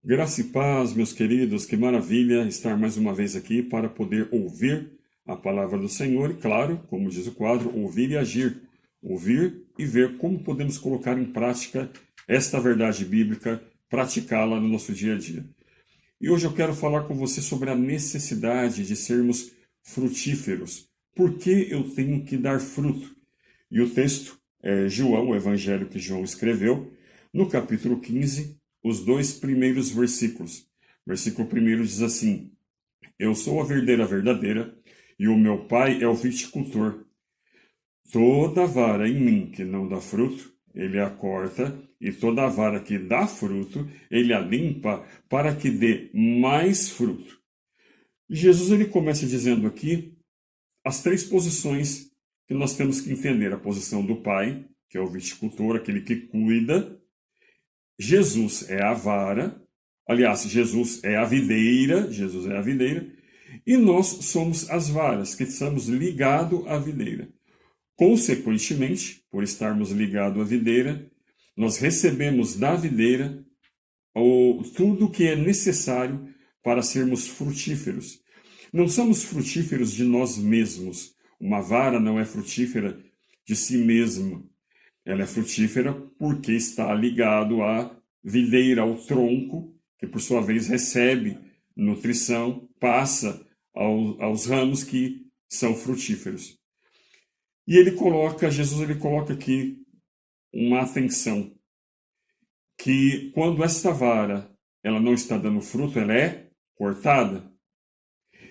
Graça e paz, meus queridos, que maravilha estar mais uma vez aqui para poder ouvir a palavra do Senhor e, claro, como diz o quadro, ouvir e agir, ouvir e ver como podemos colocar em prática esta verdade bíblica, praticá-la no nosso dia a dia. E hoje eu quero falar com você sobre a necessidade de sermos frutíferos. Por que eu tenho que dar fruto? E o texto é João, o evangelho que João escreveu, no capítulo 15, os dois primeiros versículos. Versículo 1 diz assim: Eu sou a videira verdadeira e o meu pai é o viticultor. Toda vara em mim que não dá fruto, ele a corta, e toda vara que dá fruto, ele a limpa para que dê mais fruto. Jesus ele começa dizendo aqui as três posições que nós temos que entender: a posição do pai, que é o viticultor, aquele que cuida. Jesus é a vara, aliás, Jesus é a videira, e nós somos as varas, que estamos ligados à videira. Consequentemente, por estarmos ligados à videira, nós recebemos da videira tudo o que é necessário para sermos frutíferos. Não somos frutíferos de nós mesmos. Uma vara não é frutífera de si mesma. Ela é frutífera porque está ligado à videira, ao tronco, que por sua vez recebe nutrição, passa aos ramos que são frutíferos. E Jesus ele coloca aqui uma atenção, que quando esta vara ela não está dando fruto, ela é cortada.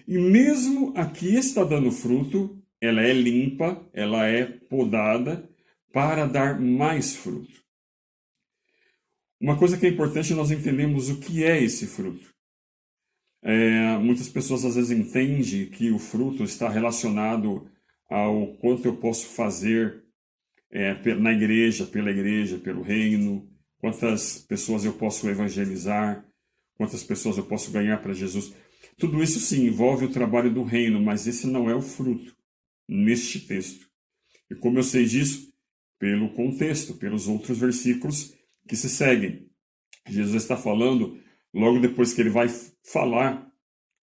E mesmo a que está dando fruto, ela é limpa, ela é podada para dar mais fruto. Uma coisa que é importante, nós entendemos o que é esse fruto. Muitas pessoas às vezes entendem que o fruto está relacionado ao quanto eu posso fazer na igreja, pelo reino, quantas pessoas eu posso evangelizar, quantas pessoas eu posso ganhar para Jesus. Tudo isso sim envolve o trabalho do reino, mas esse não é o fruto neste texto. E como eu sei disso? Pelo contexto, pelos outros versículos que se seguem. Jesus está falando, logo depois que ele vai falar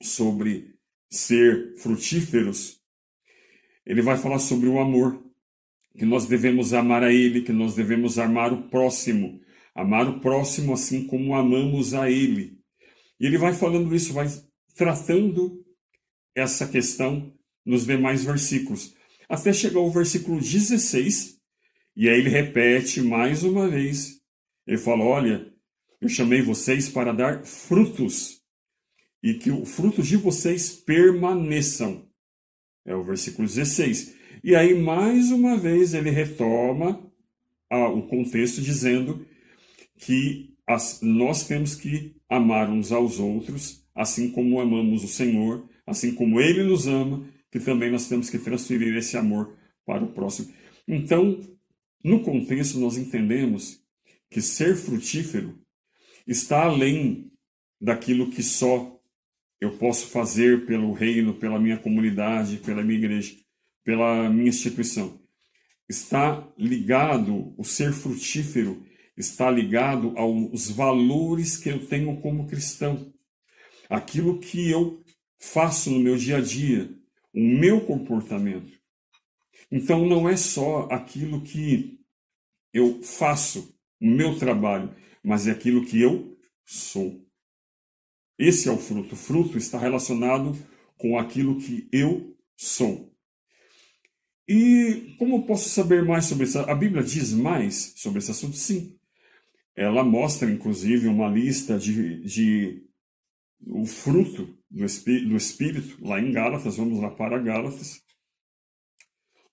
sobre ser frutíferos, ele vai falar sobre o amor, que nós devemos amar a ele, que nós devemos amar o próximo assim como amamos a ele. E ele vai falando isso, vai tratando essa questão nos demais versículos, até chegar ao versículo 16, e aí ele repete mais uma vez. Ele fala: olha, eu chamei vocês para dar frutos, e que o fruto de vocês permaneçam. É o versículo 16. E aí, mais uma vez, ele retoma o contexto, dizendo que nós temos que amar uns aos outros, assim como amamos o Senhor, assim como Ele nos ama, que também nós temos que transferir esse amor para o próximo. Então, no contexto, nós entendemos que ser frutífero está além daquilo que só eu posso fazer pelo reino, pela minha comunidade, pela minha igreja, pela minha instituição. Está ligado, o ser frutífero está ligado aos valores que eu tenho como cristão. Aquilo que eu faço no meu dia a dia, o meu comportamento. Então não é só aquilo que eu faço, o meu trabalho, mas é aquilo que eu sou. Esse é o fruto. O fruto está relacionado com aquilo que eu sou. E como eu posso saber mais sobre isso? A Bíblia diz mais sobre esse assunto? Sim. Ela mostra, inclusive, uma lista de o fruto do Espírito, lá em Gálatas. Vamos lá para Gálatas,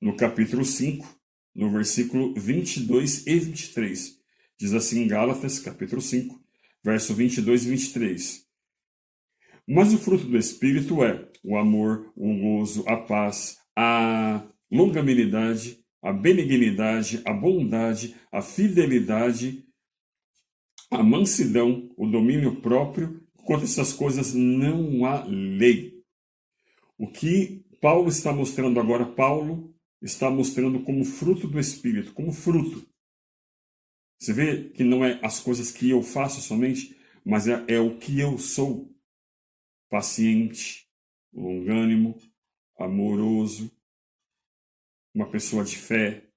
no capítulo 5, no versículo 22 e 23. Diz assim, Gálatas, capítulo 5, verso 22 e 23. Mas o fruto do Espírito é o amor, o gozo, a paz, a longanimidade, a benignidade, a bondade, a fidelidade, a mansidão, o domínio próprio. Contra essas coisas não há lei. O que Paulo está mostrando agora, Paulo está mostrando como fruto do Espírito, como fruto. Você vê que não é as coisas que eu faço somente, mas é o que eu sou: paciente, longânimo, amoroso, uma pessoa de fé,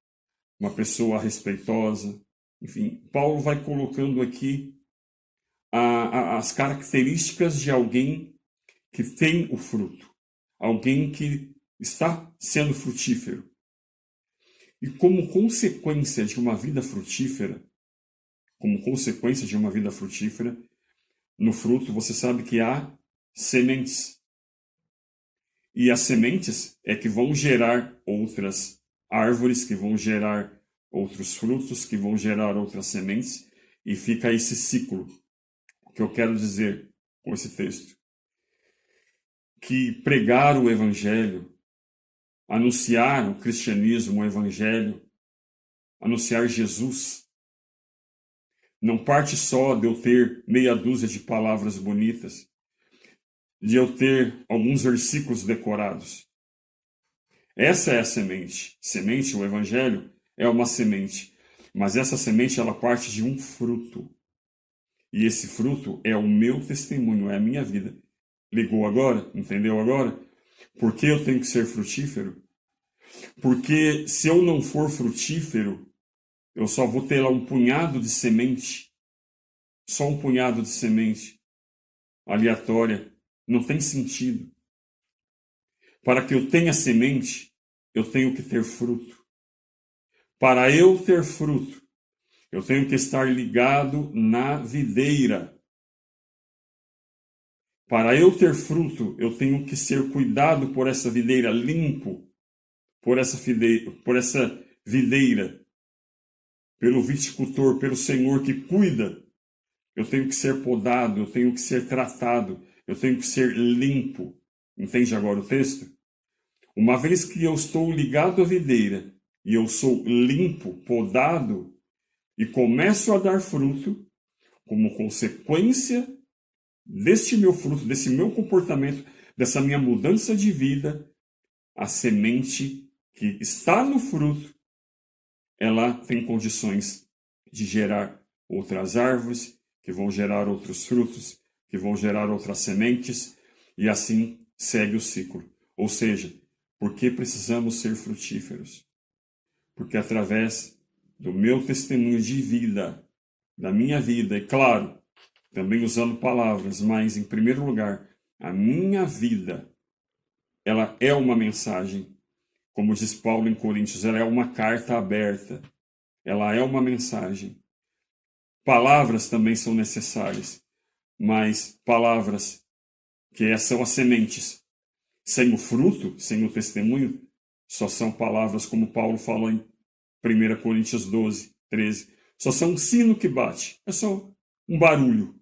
uma pessoa respeitosa. Enfim, Paulo vai colocando aqui as características de alguém que tem o fruto, alguém que está sendo frutífero. E como consequência de uma vida frutífera, no fruto você sabe que há sementes. E as sementes é que vão gerar outras árvores, que vão gerar outros frutos, que vão gerar outras sementes, e fica esse ciclo. O que eu quero dizer com esse texto? Que pregar o evangelho, anunciar o cristianismo, o evangelho, anunciar Jesus, não parte só de eu ter meia dúzia de palavras bonitas, de eu ter alguns versículos decorados. Essa é a semente. Semente, o evangelho, é uma semente. Mas essa semente, ela parte de um fruto. E esse fruto é o meu testemunho, é a minha vida. Ligou agora? Entendeu agora? Por que eu tenho que ser frutífero? Porque se eu não for frutífero, eu só vou ter lá um punhado de semente. Só um punhado de semente aleatória. Não tem sentido. Para que eu tenha semente, eu tenho que ter fruto. Para eu ter fruto, eu tenho que estar ligado na videira. Para eu ter fruto, eu tenho que ser cuidado por essa videira, limpo por essa videira, pelo viticultor, pelo Senhor que cuida. Eu tenho que ser podado, eu tenho que ser tratado, eu tenho que ser limpo. Entende agora o texto? Uma vez que eu estou ligado à videira e eu sou limpo, podado, e começo a dar fruto, como consequência deste meu fruto, desse meu comportamento, dessa minha mudança de vida, a semente que está no fruto, ela tem condições de gerar outras árvores, que vão gerar outros frutos, que vão gerar outras sementes, e assim segue o ciclo. Ou seja, por que precisamos ser frutíferos? Porque através do meu testemunho de vida, da minha vida, e claro, também usando palavras, mas em primeiro lugar, a minha vida, ela é uma mensagem. Como diz Paulo em Coríntios, ela é uma carta aberta. Ela é uma mensagem. Palavras também são necessárias, mas palavras que são as sementes, sem o fruto, sem o testemunho, só são palavras como Paulo falou em 1 Coríntios 12, 13. Só são um sino que bate. É só um barulho.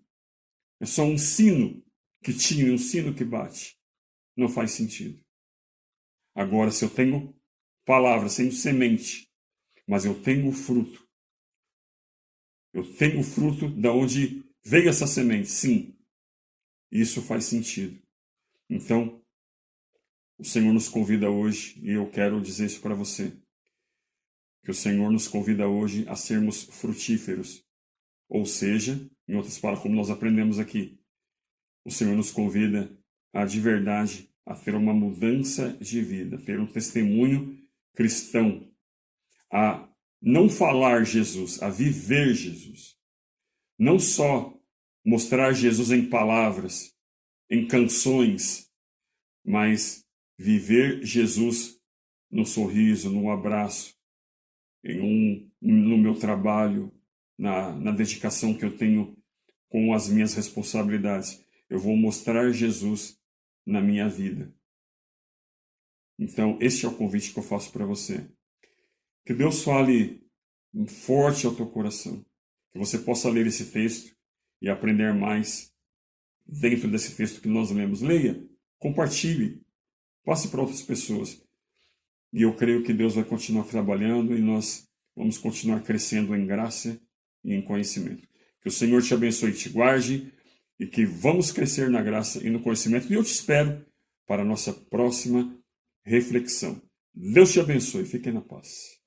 É só um sino que tinha, um sino que bate. Não faz sentido. Agora, se eu tenho palavras, tenho semente, mas eu tenho fruto. Eu tenho fruto da onde veio essa semente. Sim, isso faz sentido. Então, o Senhor nos convida hoje, e eu quero dizer isso para você, que o Senhor nos convida hoje a sermos frutíferos. Ou seja, em outras palavras, como nós aprendemos aqui, o Senhor nos convida a, de verdade, a ter uma mudança de vida, ter um testemunho cristão, a não falar Jesus, a viver Jesus. Não só mostrar Jesus em palavras, em canções, mas viver Jesus no sorriso, no abraço, no meu trabalho, na dedicação que eu tenho com as minhas responsabilidades. Eu vou mostrar Jesus na minha vida. Então, este é o convite que eu faço para você. Que Deus fale forte ao teu coração. Que você possa ler esse texto e aprender mais dentro desse texto que nós lemos. Leia, compartilhe, passe para outras pessoas. E eu creio que Deus vai continuar trabalhando e nós vamos continuar crescendo em graça e em conhecimento. Que o Senhor te abençoe e te guarde e que vamos crescer na graça e no conhecimento. E eu te espero para a nossa próxima reflexão. Deus te abençoe. Fique na paz.